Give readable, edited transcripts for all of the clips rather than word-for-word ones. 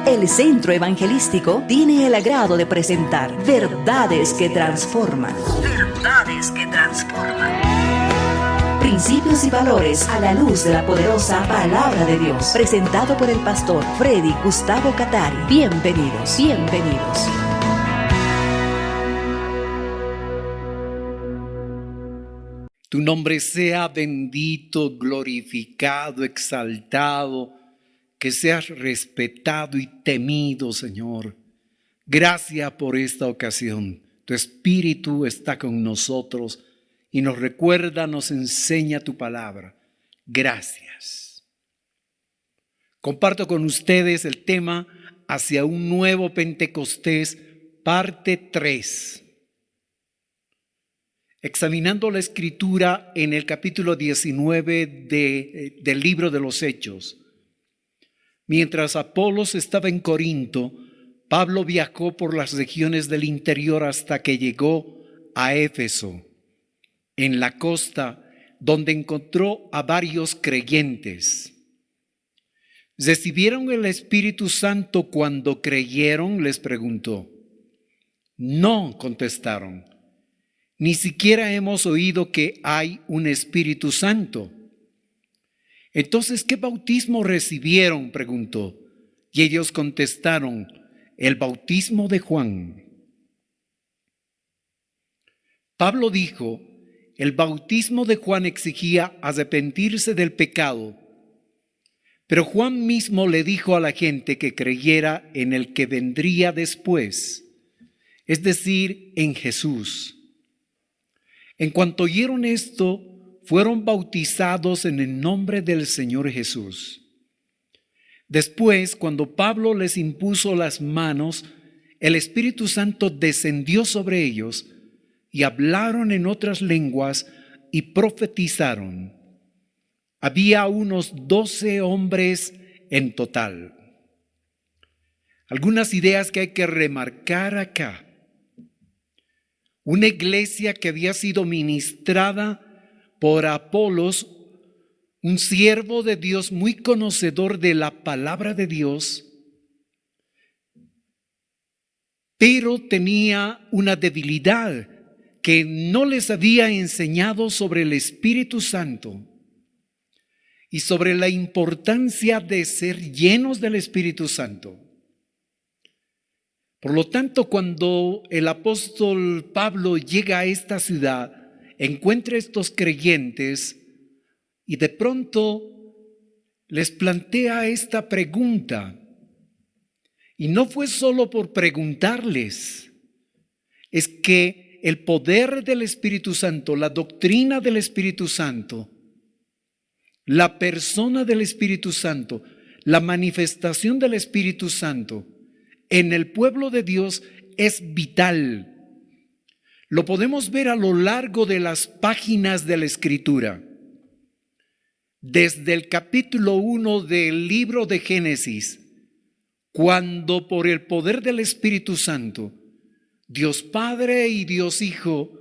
El Centro Evangelístico tiene el agrado de presentar Verdades que Transforman. Verdades que Transforman. Principios y valores a la luz de la poderosa Palabra de Dios. Presentado por el pastor Freddy Gustavo Catari. Bienvenidos, bienvenidos. Tu nombre sea bendito, glorificado, exaltado, que seas respetado y temido, Señor. Gracias por esta ocasión. Tu Espíritu está con nosotros y nos recuerda, nos enseña tu palabra. Gracias. Comparto con ustedes el tema Hacia un nuevo Pentecostés, parte 3. Examinando la Escritura en el capítulo 19 del libro de los Hechos. Mientras Apolos estaba en Corinto, Pablo viajó por las regiones del interior hasta que llegó a Éfeso, en la costa, donde encontró a varios creyentes. ¿Recibieron el Espíritu Santo cuando creyeron?, les preguntó. No, contestaron. Ni siquiera hemos oído que hay un Espíritu Santo. Entonces, ¿qué bautismo recibieron?, preguntó. Y ellos contestaron, el bautismo de Juan. Pablo dijo, el bautismo de Juan exigía arrepentirse del pecado, pero Juan mismo le dijo a la gente que creyera en el que vendría después, es decir, en Jesús. En cuanto oyeron esto, fueron bautizados en el nombre del Señor Jesús. Después, cuando Pablo les impuso las manos, el Espíritu Santo descendió sobre ellos y hablaron en otras lenguas y profetizaron. Había unos 12 hombres en total. Algunas ideas que hay que remarcar acá. Una iglesia que había sido ministrada por Apolos, un siervo de Dios muy conocedor de la palabra de Dios, pero tenía una debilidad que no les había enseñado sobre el Espíritu Santo y sobre la importancia de ser llenos del Espíritu Santo. Por lo tanto, cuando el apóstol Pablo llega a esta ciudad, encuentra estos creyentes y de pronto les plantea esta pregunta. Y no fue solo por preguntarles, es que el poder del Espíritu Santo, la doctrina del Espíritu Santo, la persona del Espíritu Santo, la manifestación del Espíritu Santo en el pueblo de Dios es vital. Lo podemos ver a lo largo de las páginas de la Escritura. Desde el capítulo 1 del libro de Génesis, cuando por el poder del Espíritu Santo, Dios Padre y Dios Hijo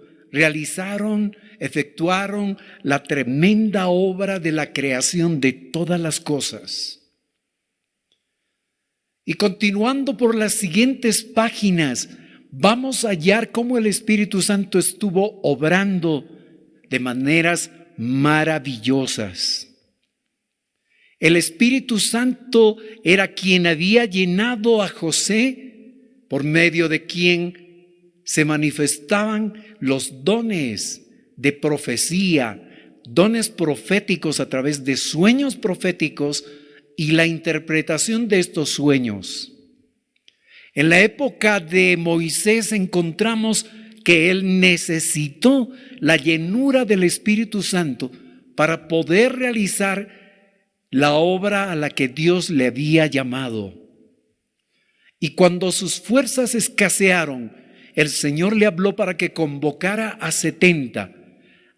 efectuaron la tremenda obra de la creación de todas las cosas. Y continuando por las siguientes páginas, vamos a hallar cómo el Espíritu Santo estuvo obrando de maneras maravillosas. El Espíritu Santo era quien había llenado a José, por medio de quien se manifestaban los dones de profecía, dones proféticos a través de sueños proféticos y la interpretación de estos sueños. En la época de Moisés encontramos que él necesitó la llenura del Espíritu Santo para poder realizar la obra a la que Dios le había llamado. Y cuando sus fuerzas escasearon, el Señor le habló para que convocara a 70,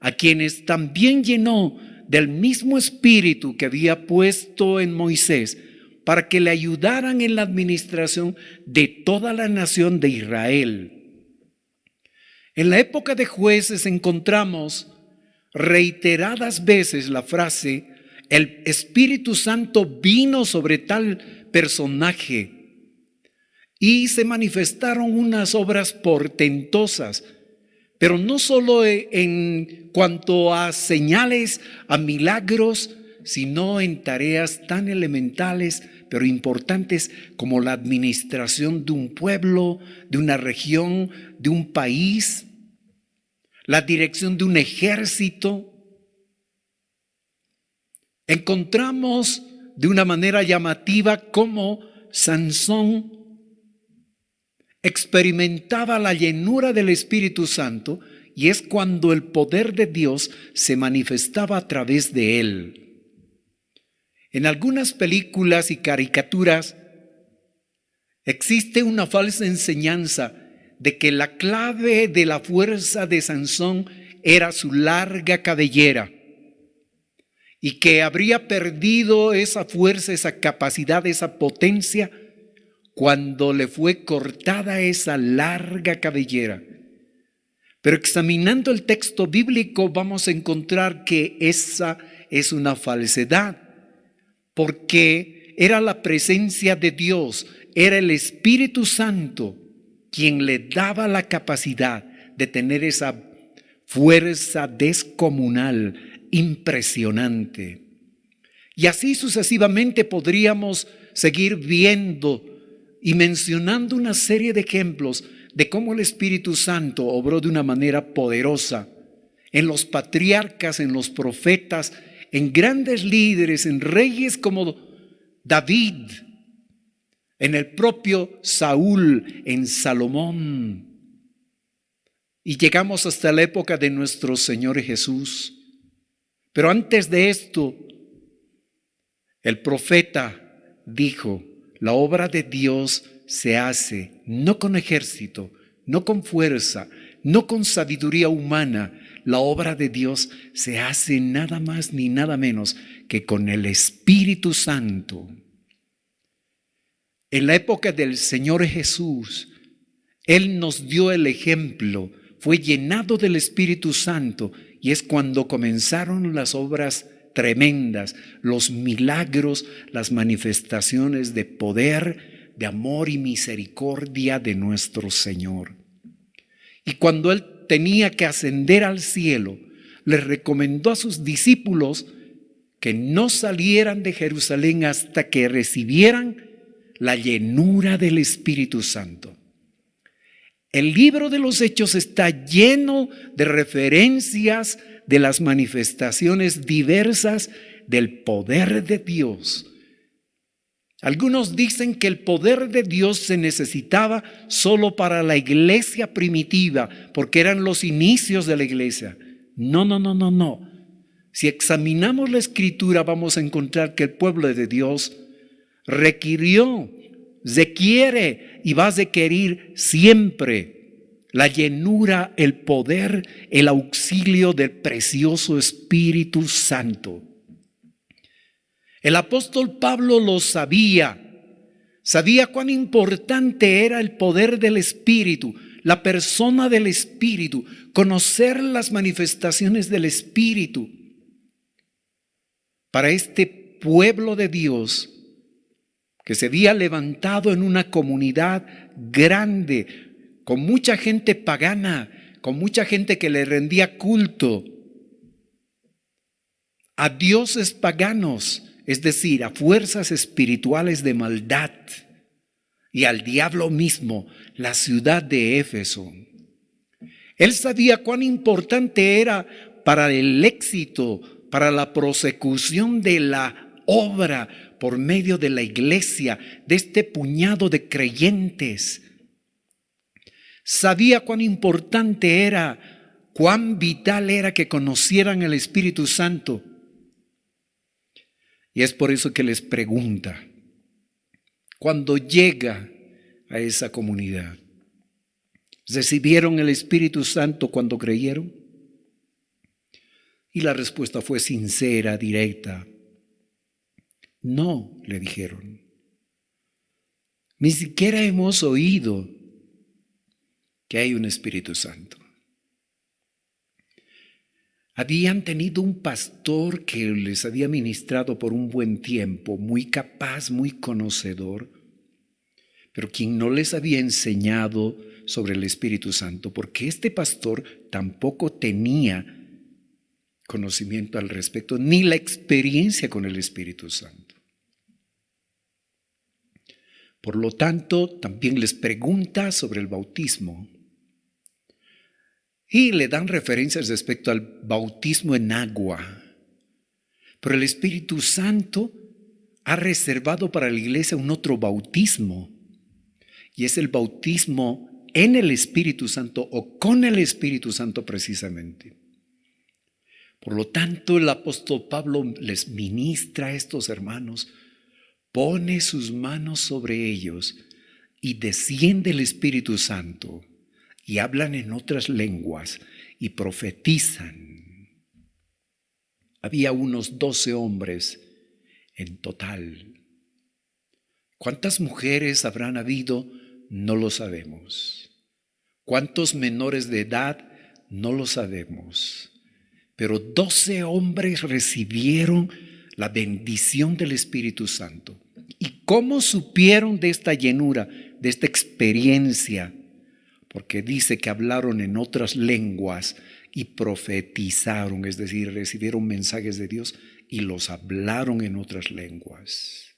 a quienes también llenó del mismo Espíritu que había puesto en Moisés, para que le ayudaran en la administración de toda la nación de Israel. En la época de Jueces encontramos reiteradas veces la frase, el Espíritu Santo vino sobre tal personaje. y se manifestaron unas obras portentosas, pero no solo en cuanto a señales, a milagros, sino en tareas tan elementales pero importantes como la administración de un pueblo, de una región, de un país, la dirección de un ejército. Encontramos de una manera llamativa cómo Sansón experimentaba la llenura del Espíritu Santo, y es cuando el poder de Dios se manifestaba a través de él. En algunas películas y caricaturas existe una falsa enseñanza de que la clave de la fuerza de Sansón era su larga cabellera y que habría perdido esa fuerza, esa capacidad, esa potencia cuando le fue cortada esa larga cabellera. Pero examinando el texto bíblico vamos a encontrar que esa es una falsedad, porque era la presencia de Dios, era el Espíritu Santo quien le daba la capacidad de tener esa fuerza descomunal, impresionante. Y así sucesivamente podríamos seguir viendo y mencionando una serie de ejemplos de cómo el Espíritu Santo obró de una manera poderosa en los patriarcas, en los profetas, en grandes líderes, en reyes como David, en el propio Saúl, en Salomón. Y llegamos hasta la época de nuestro Señor Jesús. Pero antes de esto, el profeta dijo: la obra de Dios se hace no con ejército, no con fuerza, no con sabiduría humana. La obra de Dios se hace nada más ni nada menos que con el Espíritu Santo. En la época del Señor Jesús, Él nos dio el ejemplo, fue llenado del Espíritu Santo, y es cuando comenzaron las obras tremendas, los milagros, las manifestaciones de poder, de amor y misericordia de nuestro Señor. Y cuando Él tenía que ascender al cielo, les recomendó a sus discípulos que no salieran de Jerusalén hasta que recibieran la llenura del Espíritu Santo. El libro de los Hechos está lleno de referencias de las manifestaciones diversas del poder de Dios. Algunos dicen que el poder de Dios se necesitaba solo para la iglesia primitiva, porque eran los inicios de la iglesia. No. Si examinamos la Escritura, vamos a encontrar que el pueblo de Dios requirió, requiere y va a requerir siempre la llenura, el poder, el auxilio del precioso Espíritu Santo. El apóstol Pablo lo sabía cuán importante era el poder del Espíritu, la persona del Espíritu, conocer las manifestaciones del Espíritu. Para este pueblo de Dios que se había levantado en una comunidad grande, con mucha gente pagana, con mucha gente que le rendía culto a dioses paganos, es decir, a fuerzas espirituales de maldad y al diablo mismo, la ciudad de Éfeso. Él sabía cuán importante era para el éxito, para la prosecución de la obra por medio de la iglesia, de este puñado de creyentes. Sabía cuán importante era, cuán vital era que conocieran el Espíritu Santo. Y es por eso que les pregunta, cuando llega a esa comunidad, ¿recibieron el Espíritu Santo cuando creyeron? Y la respuesta fue sincera, directa. No, le dijeron. Ni siquiera hemos oído que hay un Espíritu Santo. Habían tenido un pastor que les había ministrado por un buen tiempo, muy capaz, muy conocedor, pero quien no les había enseñado sobre el Espíritu Santo, porque este pastor tampoco tenía conocimiento al respecto, ni la experiencia con el Espíritu Santo. Por lo tanto, también les pregunta sobre el bautismo y le dan referencias respecto al bautismo en agua. Pero el Espíritu Santo ha reservado para la iglesia un otro bautismo, y es el bautismo en el Espíritu Santo o con el Espíritu Santo precisamente. Por lo tanto, el apóstol Pablo les ministra a estos hermanos, pone sus manos sobre ellos y desciende el Espíritu Santo y hablan en otras lenguas y profetizan. Había unos 12 hombres en total. ¿Cuántas mujeres habrán habido? No lo sabemos. ¿Cuántos menores de edad? No lo sabemos. Pero 12 hombres recibieron la bendición del Espíritu Santo. ¿Y cómo supieron de esta llenura, de esta experiencia? Porque dice que hablaron en otras lenguas y profetizaron, es decir, recibieron mensajes de Dios y los hablaron en otras lenguas.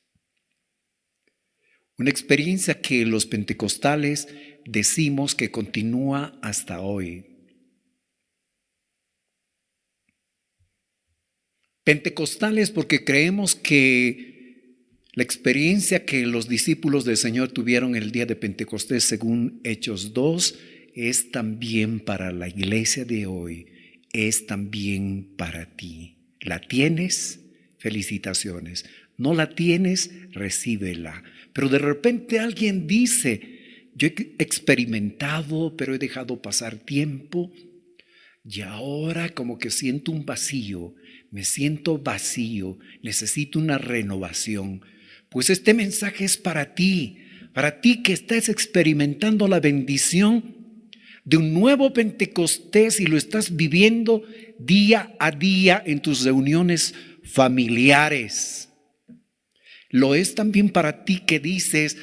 Una experiencia que los pentecostales decimos que continúa hasta hoy. Pentecostales porque creemos que la experiencia que los discípulos del Señor tuvieron el día de Pentecostés, según Hechos 2, es también para la iglesia de hoy, es también para ti. ¿La tienes? Felicitaciones. ¿No la tienes? Recíbela. Pero de repente alguien dice, yo he experimentado, pero he dejado pasar tiempo y ahora como que siento un vacío, me siento vacío, necesito una renovación. Pues este mensaje es para ti que estás experimentando la bendición de un nuevo Pentecostés y lo estás viviendo día a día en tus reuniones familiares. Lo es también para ti que dices,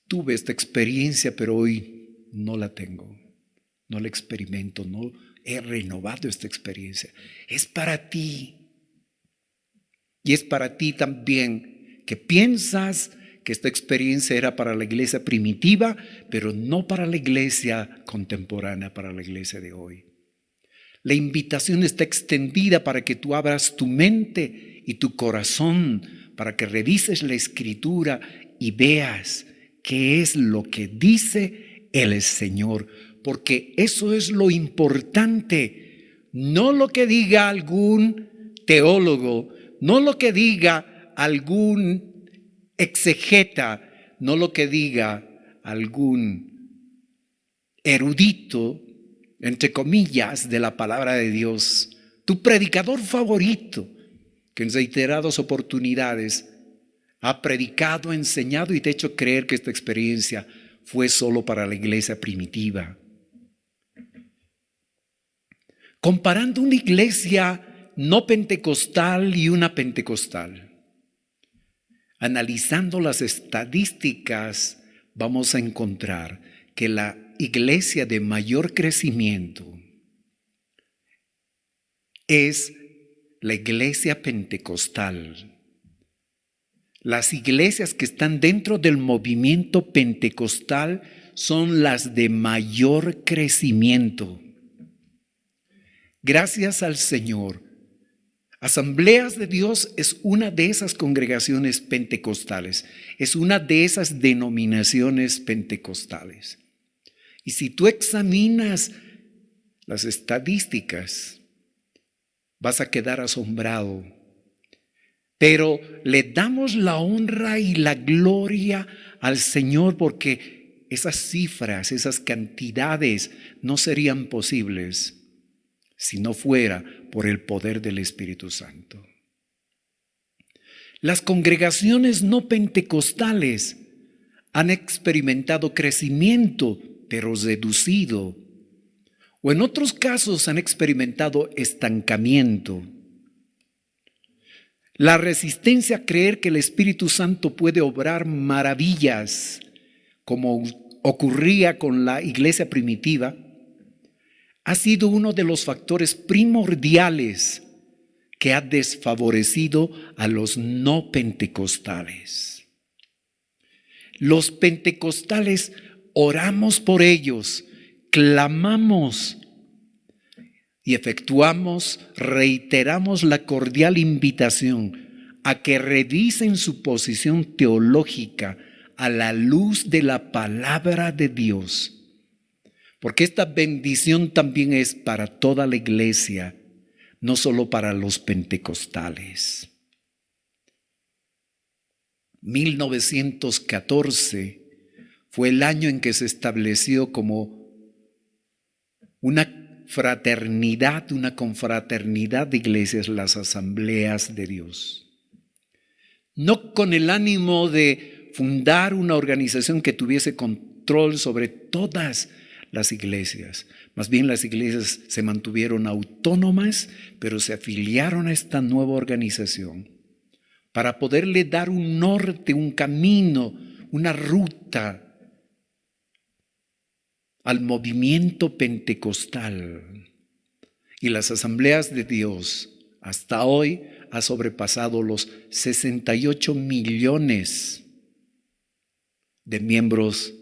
tuve esta experiencia, pero hoy no la tengo, no la experimento, no he renovado esta experiencia. Es para ti. Y es para ti también que piensas que esta experiencia era para la iglesia primitiva, pero no para la iglesia contemporánea, para la iglesia de hoy. La invitación está extendida para que tú abras tu mente y tu corazón, para que revises la Escritura y veas qué es lo que dice el Señor. Porque eso es lo importante, no lo que diga algún teólogo, no lo que diga algún exegeta, no lo que diga algún erudito, entre comillas, de la palabra de Dios, tu predicador favorito, que en reiteradas oportunidades ha predicado, enseñado y te ha hecho creer que esta experiencia fue solo para la iglesia primitiva. Comparando una iglesia no pentecostal y una pentecostal, analizando las estadísticas, vamos a encontrar que la iglesia de mayor crecimiento es la iglesia pentecostal. Las iglesias que están dentro del movimiento pentecostal son las de mayor crecimiento. Gracias al Señor, Asambleas de Dios es una de esas congregaciones pentecostales, es una de esas denominaciones pentecostales. Y si tú examinas las estadísticas, vas a quedar asombrado. Pero le damos la honra y la gloria al Señor porque esas cifras, esas cantidades no serían posibles si no fuera por el poder del Espíritu Santo. Las congregaciones no pentecostales han experimentado crecimiento, pero reducido, o en otros casos han experimentado estancamiento. La resistencia a creer que el Espíritu Santo puede obrar maravillas como ocurría con la iglesia primitiva, ha sido uno de los factores primordiales que ha desfavorecido a los no pentecostales. Los pentecostales oramos por ellos, clamamos y reiteramos la cordial invitación a que revisen su posición teológica a la luz de la palabra de Dios. Porque esta bendición también es para toda la iglesia, no solo para los pentecostales. 1914 fue el año en que se estableció como una fraternidad, una confraternidad de iglesias, las asambleas de Dios. No con el ánimo de fundar una organización que tuviese control sobre todas las iglesias. Más bien las iglesias se mantuvieron autónomas, pero se afiliaron a esta nueva organización para poderle dar un norte, un camino, una ruta al movimiento pentecostal. Y las asambleas de Dios hasta hoy ha sobrepasado los 68 millones de miembros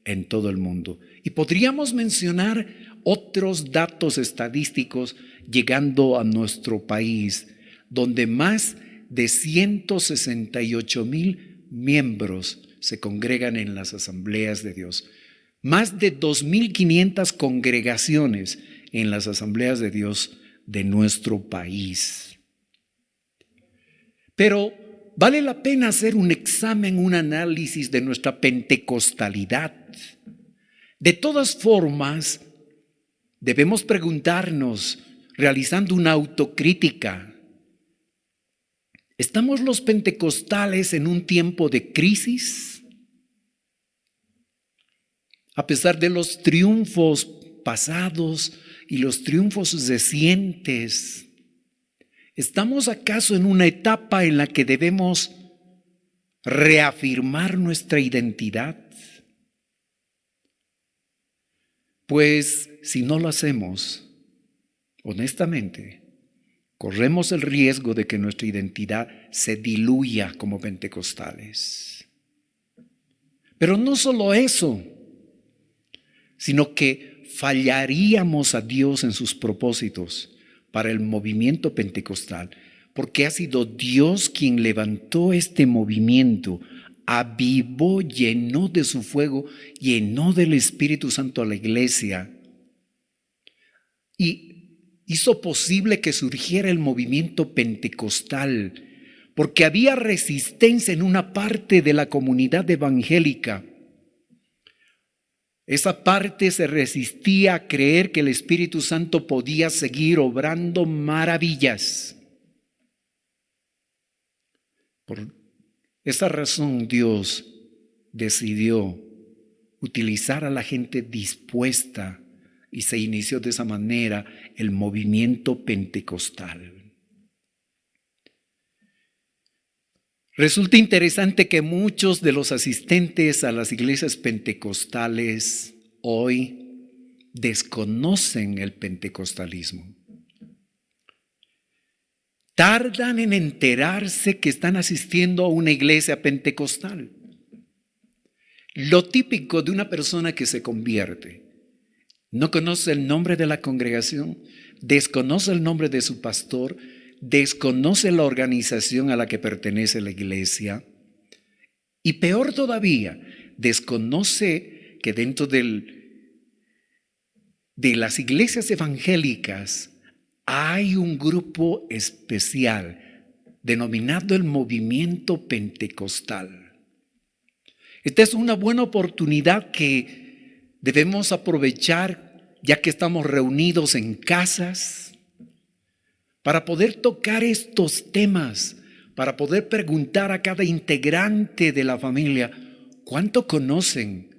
en todo el mundo. Y podríamos mencionar otros datos estadísticos llegando a nuestro país, donde más de 168,000 miembros se congregan en las asambleas de Dios. Más de 2,500 congregaciones en las asambleas de Dios de nuestro país. Pero vale la pena hacer un examen, un análisis de nuestra pentecostalidad. De todas formas, debemos preguntarnos, realizando una autocrítica, ¿estamos los pentecostales en un tiempo de crisis? A pesar de los triunfos pasados y los triunfos recientes, ¿estamos acaso en una etapa en la que debemos reafirmar nuestra identidad? Pues si no lo hacemos, honestamente, corremos el riesgo de que nuestra identidad se diluya como pentecostales. Pero no solo eso, sino que fallaríamos a Dios en sus propósitos para el movimiento pentecostal, porque ha sido Dios quien levantó este movimiento, avivó, llenó de su fuego, llenó del Espíritu Santo a la iglesia y hizo posible que surgiera el movimiento pentecostal, porque había resistencia en una parte de la comunidad evangélica. Esa parte se resistía a creer que el Espíritu Santo podía seguir obrando maravillas. Por esa razón Dios decidió utilizar a la gente dispuesta y se inició de esa manera el movimiento pentecostal. Resulta interesante que muchos de los asistentes a las iglesias pentecostales hoy desconocen el pentecostalismo. Tardan en enterarse que están asistiendo a una iglesia pentecostal. Lo típico de una persona que se convierte: no conoce el nombre de la congregación, desconoce el nombre de su pastor, desconoce la organización a la que pertenece la iglesia y peor todavía, desconoce que dentro de las iglesias evangélicas hay un grupo especial denominado el movimiento pentecostal. Esta es una buena oportunidad que debemos aprovechar ya que estamos reunidos en casas para poder tocar estos temas, para poder preguntar a cada integrante de la familia: ¿cuánto conocen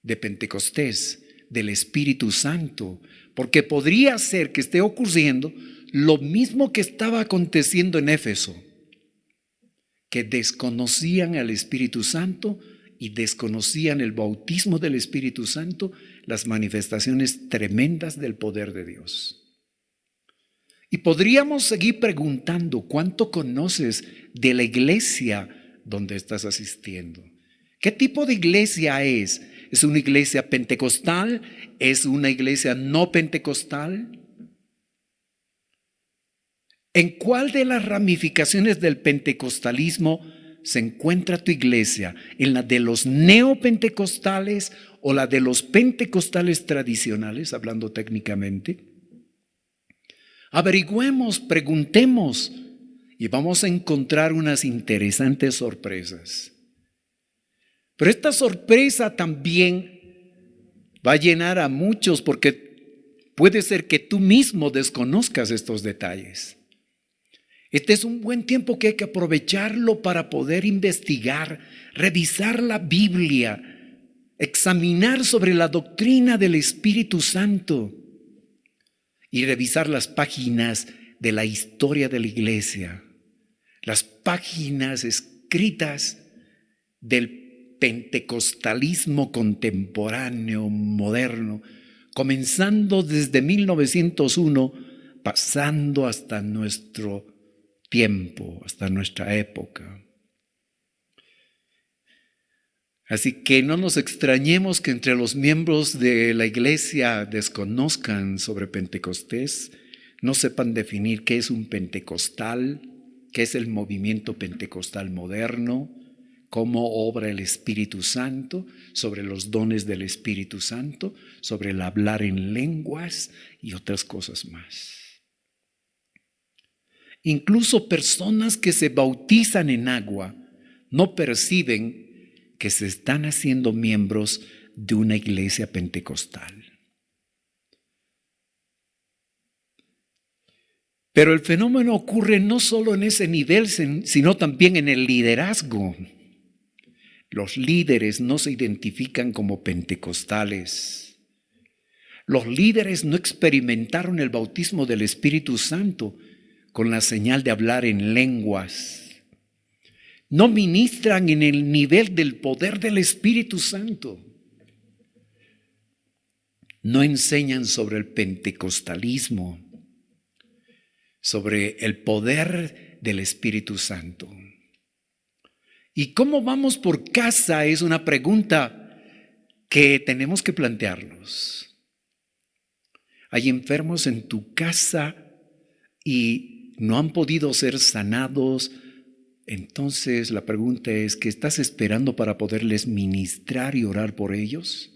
de Pentecostés, del Espíritu Santo? Porque podría ser que esté ocurriendo lo mismo que estaba aconteciendo en Éfeso, que desconocían al Espíritu Santo y desconocían el bautismo del Espíritu Santo, las manifestaciones tremendas del poder de Dios. Y podríamos seguir preguntando, ¿cuánto conoces de la iglesia donde estás asistiendo? ¿Qué tipo de iglesia es? ¿Es una iglesia pentecostal? ¿Es una iglesia no pentecostal? ¿En cuál de las ramificaciones del pentecostalismo se encuentra tu iglesia? ¿En la de los neopentecostales o la de los pentecostales tradicionales, hablando técnicamente? Averigüemos, preguntemos y vamos a encontrar unas interesantes sorpresas. Pero esta sorpresa también va a llenar a muchos porque puede ser que tú mismo desconozcas estos detalles. Este es un buen tiempo que hay que aprovecharlo para poder investigar, revisar la Biblia, examinar sobre la doctrina del Espíritu Santo y revisar las páginas de la historia de la iglesia, las páginas escritas del pentecostalismo contemporáneo, moderno, comenzando desde 1901, pasando hasta nuestro tiempo, hasta nuestra época. Así que no nos extrañemos que entre los miembros de la iglesia desconozcan sobre Pentecostés, no sepan definir qué es un pentecostal, qué es el movimiento pentecostal moderno, cómo obra el Espíritu Santo, sobre los dones del Espíritu Santo, sobre el hablar en lenguas y otras cosas más. Incluso personas que se bautizan en agua no perciben que se están haciendo miembros de una iglesia pentecostal. Pero el fenómeno ocurre no solo en ese nivel, sino también en el liderazgo. Los líderes no se identifican como pentecostales. Los líderes no experimentaron el bautismo del Espíritu Santo con la señal de hablar en lenguas. No ministran en el nivel del poder del Espíritu Santo. No enseñan sobre el pentecostalismo, sobre el poder del Espíritu Santo. ¿Y cómo vamos por casa? Es una pregunta que tenemos que plantearnos. Hay enfermos en tu casa y no han podido ser sanados. Entonces la pregunta es, ¿qué estás esperando para poderles ministrar y orar por ellos?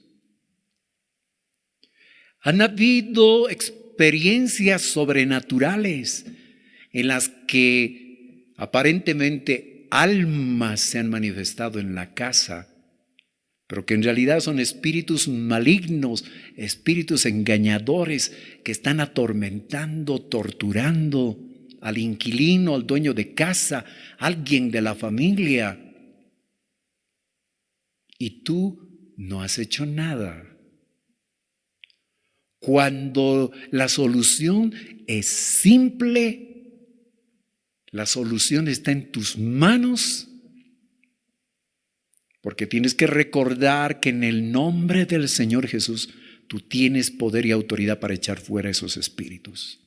Han habido experiencias sobrenaturales en las que aparentemente almas se han manifestado en la casa, pero que en realidad son espíritus malignos, espíritus engañadores que están atormentando, torturando al inquilino, al dueño de casa, alguien de la familia. Y tú no has hecho nada. Cuando la solución es simple, la solución está en tus manos, porque tienes que recordar que en el nombre del Señor Jesús tú tienes poder y autoridad para echar fuera esos espíritus.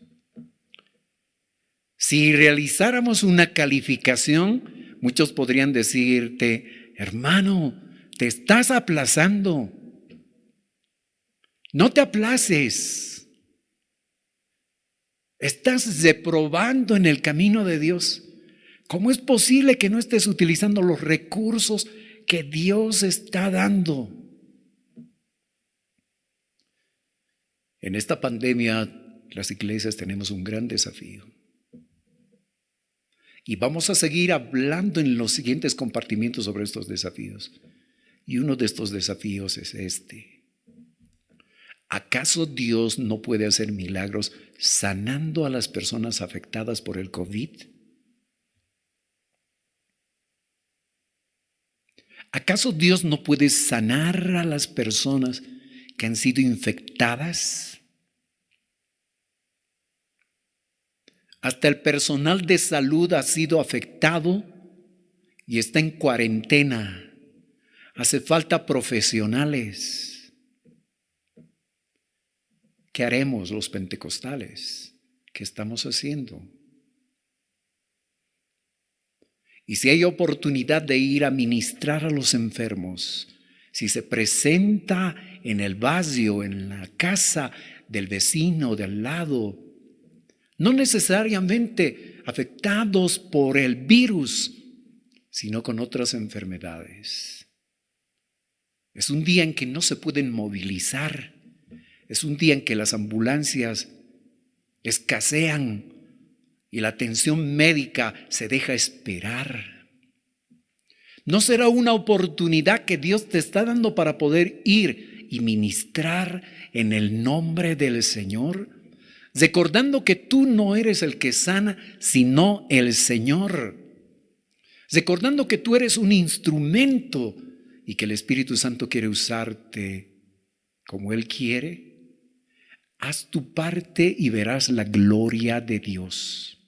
Si realizáramos una calificación, muchos podrían decirte, hermano, te estás aplazando. No te aplaces. Estás reprobando en el camino de Dios. ¿Cómo es posible que no estés utilizando los recursos que Dios está dando? En esta pandemia, las iglesias tenemos un gran desafío. Y vamos a seguir hablando en los siguientes compartimientos sobre estos desafíos. Y uno de estos desafíos es este. ¿Acaso Dios no puede hacer milagros sanando a las personas afectadas por el COVID? ¿Acaso Dios no puede sanar a las personas que han sido infectadas? Hasta el personal de salud ha sido afectado y está en cuarentena. Hace falta profesionales. ¿Qué haremos los pentecostales? ¿Qué estamos haciendo? Y si hay oportunidad de ir a ministrar a los enfermos, si se presenta en el barrio, en la casa del vecino de al lado, no necesariamente afectados por el virus, sino con otras enfermedades. Es un día en que no se pueden movilizar, es un día en que las ambulancias escasean y la atención médica se deja esperar. ¿No será una oportunidad que Dios te está dando para poder ir y ministrar en el nombre del Señor? Recordando que tú no eres el que sana, sino el Señor. Recordando que tú eres un instrumento y que el Espíritu Santo quiere usarte como Él quiere. Haz tu parte y verás la gloria de Dios.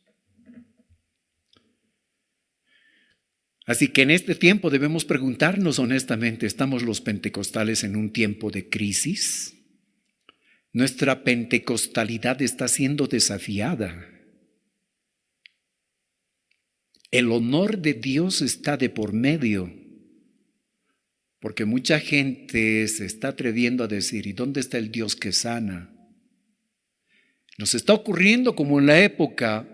Así que en este tiempo debemos preguntarnos honestamente, ¿estamos los pentecostales en un tiempo de crisis? Nuestra pentecostalidad está siendo desafiada. El honor de Dios está de por medio, porque mucha gente se está atreviendo a decir, ¿y dónde está el Dios que sana? Nos está ocurriendo como en la época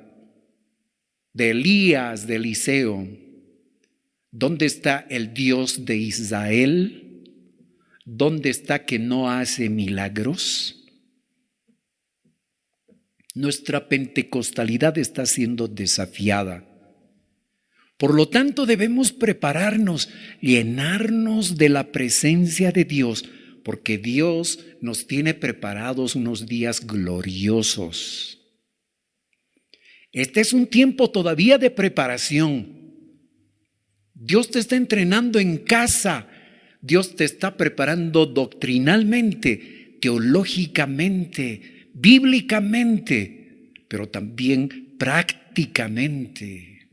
de Elías, de Eliseo. ¿Dónde está el Dios de Israel? ¿Dónde está que no hace milagros? Nuestra pentecostalidad está siendo desafiada. Por lo tanto, debemos prepararnos, llenarnos de la presencia de Dios, porque Dios nos tiene preparados unos días gloriosos. Este es un tiempo todavía de preparación. Dios te está entrenando en casa. Dios te está preparando doctrinalmente, teológicamente, bíblicamente, pero también prácticamente,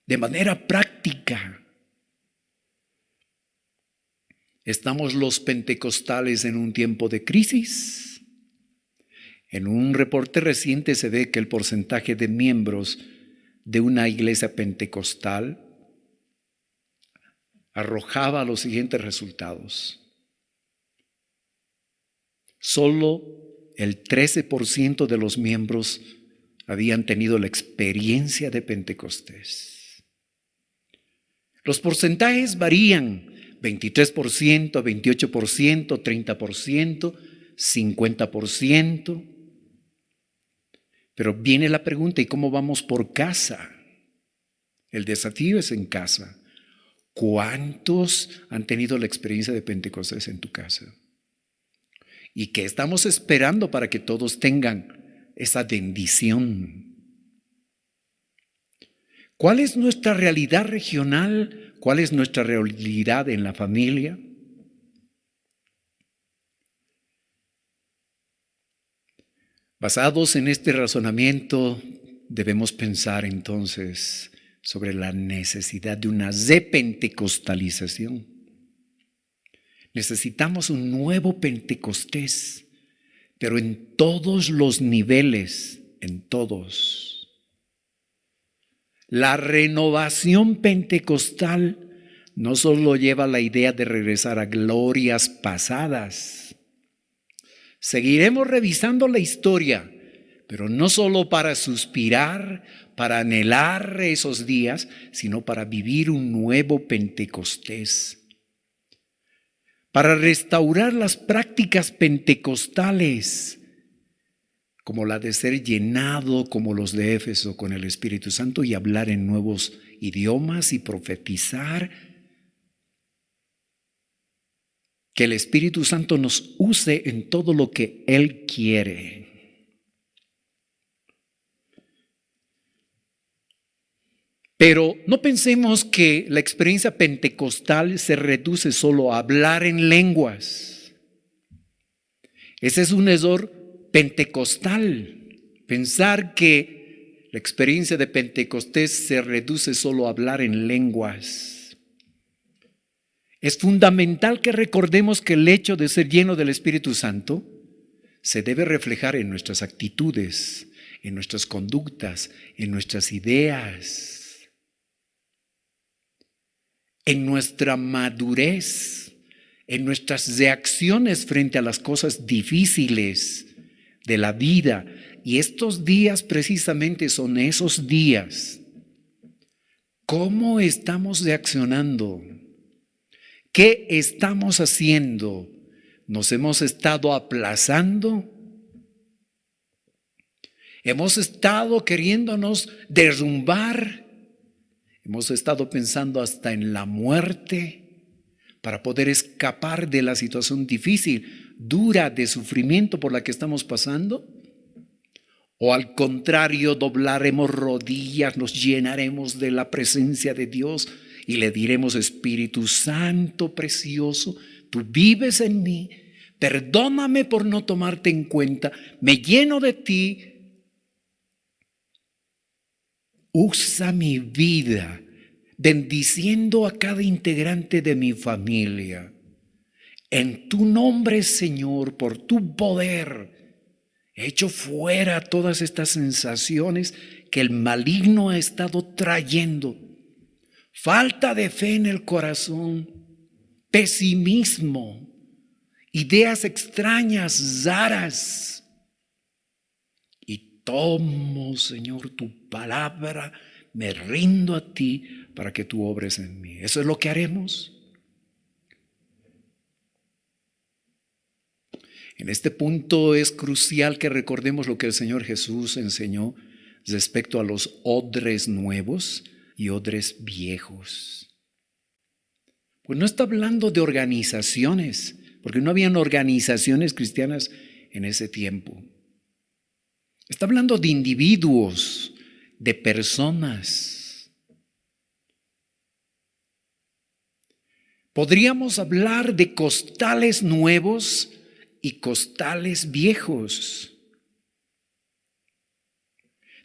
de manera práctica. ¿Estamos los pentecostales en un tiempo de crisis? En un reporte reciente se ve que el porcentaje de miembros de una iglesia pentecostal arrojaba los siguientes resultados. Solo el 13% de los miembros habían tenido la experiencia de Pentecostés. Los porcentajes varían, 23%, 28%, 30%, 50%. Pero viene la pregunta, ¿y cómo vamos por casa? El desafío es en casa. ¿Cuántos han tenido la experiencia de Pentecostés en tu casa? ¿Y qué estamos esperando para que todos tengan esa bendición? ¿Cuál es nuestra realidad regional? ¿Cuál es nuestra realidad en la familia? Basados en este razonamiento, debemos pensar entonces sobre la necesidad de una repentecostalización. Necesitamos un nuevo Pentecostés, pero en todos los niveles, en todos. La renovación pentecostal no solo lleva la idea de regresar a glorias pasadas. Seguiremos revisando la historia, pero no solo para suspirar, para anhelar esos días, sino para vivir un nuevo Pentecostés. Para restaurar las prácticas pentecostales, como la de ser llenado como los de Éfeso con el Espíritu Santo y hablar en nuevos idiomas y profetizar. Que el Espíritu Santo nos use en todo lo que Él quiere. Pero no pensemos que la experiencia pentecostal se reduce solo a hablar en lenguas. Ese es un error pentecostal. Pensar que la experiencia de Pentecostés se reduce solo a hablar en lenguas. Es fundamental que recordemos que el hecho de ser lleno del Espíritu Santo se debe reflejar en nuestras actitudes, en nuestras conductas, en nuestras ideas, en nuestra madurez, en nuestras reacciones frente a las cosas difíciles de la vida. Y estos días precisamente son esos días. ¿Cómo estamos reaccionando? ¿Qué estamos haciendo? ¿Nos hemos estado aplazando? ¿Hemos estado queriéndonos derrumbar? ¿Hemos estado pensando hasta en la muerte para poder escapar de la situación difícil, dura, de sufrimiento por la que estamos pasando? ¿O al contrario, doblaremos rodillas, nos llenaremos de la presencia de Dios y le diremos: Espíritu Santo precioso, tú vives en mí, perdóname por no tomarte en cuenta, me lleno de ti, usa mi vida, bendiciendo a cada integrante de mi familia. En tu nombre, Señor, por tu poder, echo fuera todas estas sensaciones que el maligno ha estado trayendo. Falta de fe en el corazón, pesimismo, ideas extrañas, raras. Y tomo, Señor, tu palabra, me rindo a ti para que tú obres en mí. Eso es lo que haremos. En este punto es crucial que recordemos lo que el Señor Jesús enseñó respecto a los odres nuevos y odres viejos. Pues no está hablando de organizaciones, porque no habían organizaciones cristianas en ese tiempo. Está hablando de individuos, de personas. Podríamos hablar de costales nuevos y costales viejos.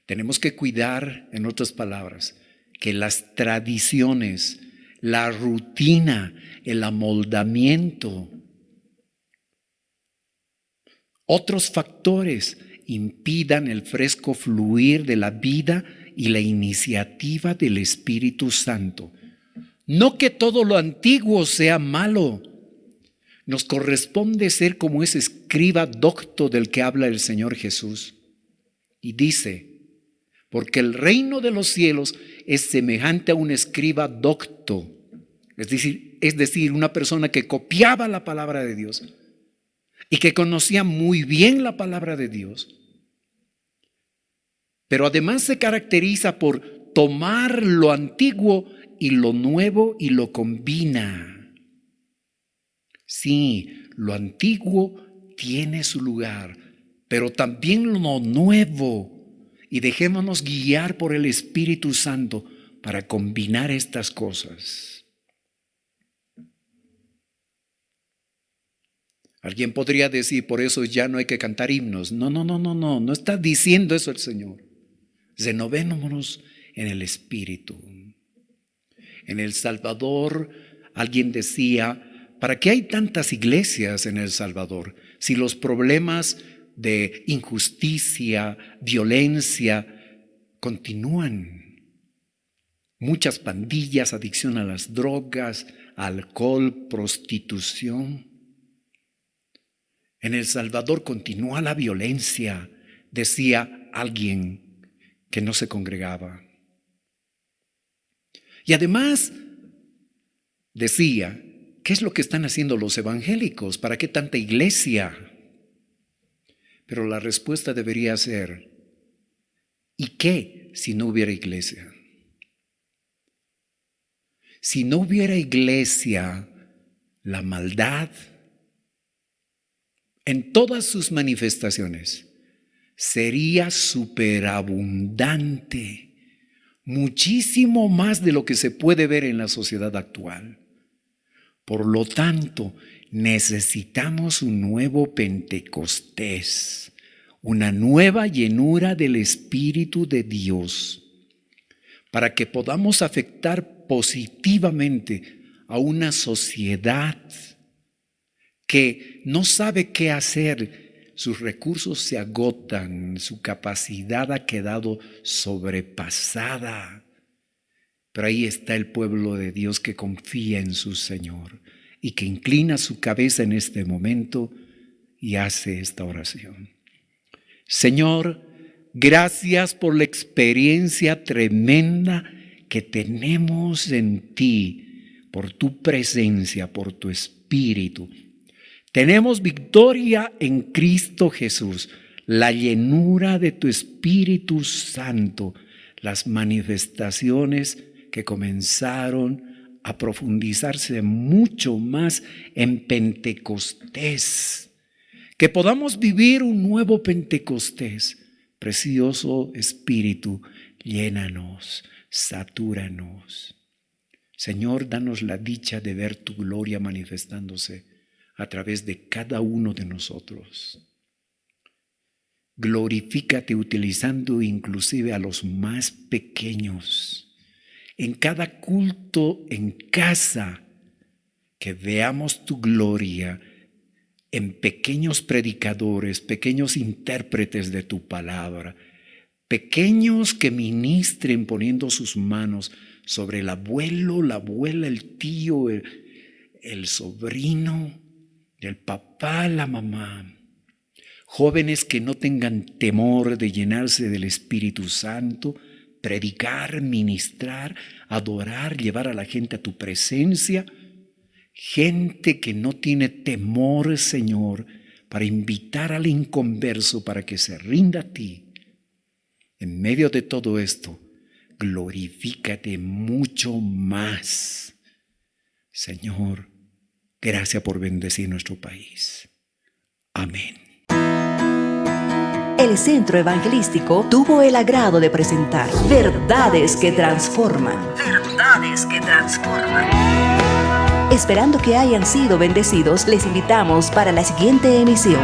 Tenemos que cuidar, en otras palabras, que las tradiciones, la rutina, el amoldamiento, otros factores impidan el fresco fluir de la vida y la iniciativa del Espíritu Santo. No que todo lo antiguo sea malo. Nos corresponde ser como ese escriba docto del que habla el Señor Jesús. Y dice: porque el reino de los cielos es semejante a un escriba docto, es decir, una persona que copiaba la palabra de Dios y que conocía muy bien la palabra de Dios, pero además se caracteriza por tomar lo antiguo y lo nuevo y lo combina. Sí, lo antiguo tiene su lugar, pero también lo nuevo. Y dejémonos guiar por el Espíritu Santo para combinar estas cosas. Alguien podría decir: por eso ya no hay que cantar himnos. No está diciendo eso el Señor. Renovémonos en el Espíritu. En El Salvador, alguien decía: ¿para qué hay tantas iglesias en El Salvador si los problemas de injusticia, violencia continúan? Muchas pandillas, adicción a las drogas, alcohol, prostitución. En El Salvador continúa la violencia, decía alguien que no se congregaba. Y además decía: ¿qué es lo que están haciendo los evangélicos? ¿Para qué tanta iglesia? Pero la respuesta debería ser: ¿y qué si no hubiera iglesia? Si no hubiera iglesia, la maldad, en todas sus manifestaciones, sería superabundante, muchísimo más de lo que se puede ver en la sociedad actual. Por lo tanto, necesitamos un nuevo Pentecostés, una nueva llenura del Espíritu de Dios, para que podamos afectar positivamente a una sociedad que no sabe qué hacer. Sus recursos se agotan, su capacidad ha quedado sobrepasada. Pero ahí está el pueblo de Dios que confía en su Señor y que inclina su cabeza en este momento y hace esta oración. Señor, gracias por la experiencia tremenda que tenemos en ti, por tu presencia, por tu Espíritu. Tenemos victoria en Cristo Jesús, la llenura de tu Espíritu Santo, las manifestaciones que comenzaron a profundizarse mucho más en Pentecostés. Que podamos vivir un nuevo Pentecostés. Precioso Espíritu, llénanos, satúranos. Señor, danos la dicha de ver tu gloria manifestándose a través de cada uno de nosotros. Glorifícate utilizando inclusive a los más pequeños. En cada culto en casa, que veamos tu gloria en pequeños predicadores, pequeños intérpretes de tu palabra, pequeños que ministren poniendo sus manos sobre el abuelo, la abuela, el tío, el sobrino, el papá, la mamá. Jóvenes que no tengan temor de llenarse del Espíritu Santo, predicar, ministrar, adorar, llevar a la gente a tu presencia. Gente que no tiene temor, Señor, para invitar al inconverso para que se rinda a ti. En medio de todo esto, glorifícate mucho más. Señor, gracias por bendecir nuestro país. Amén. El Centro Evangelístico tuvo el agrado de presentar Verdades que Transforman. Verdades que Transforman. Esperando que hayan sido bendecidos, les invitamos para la siguiente emisión.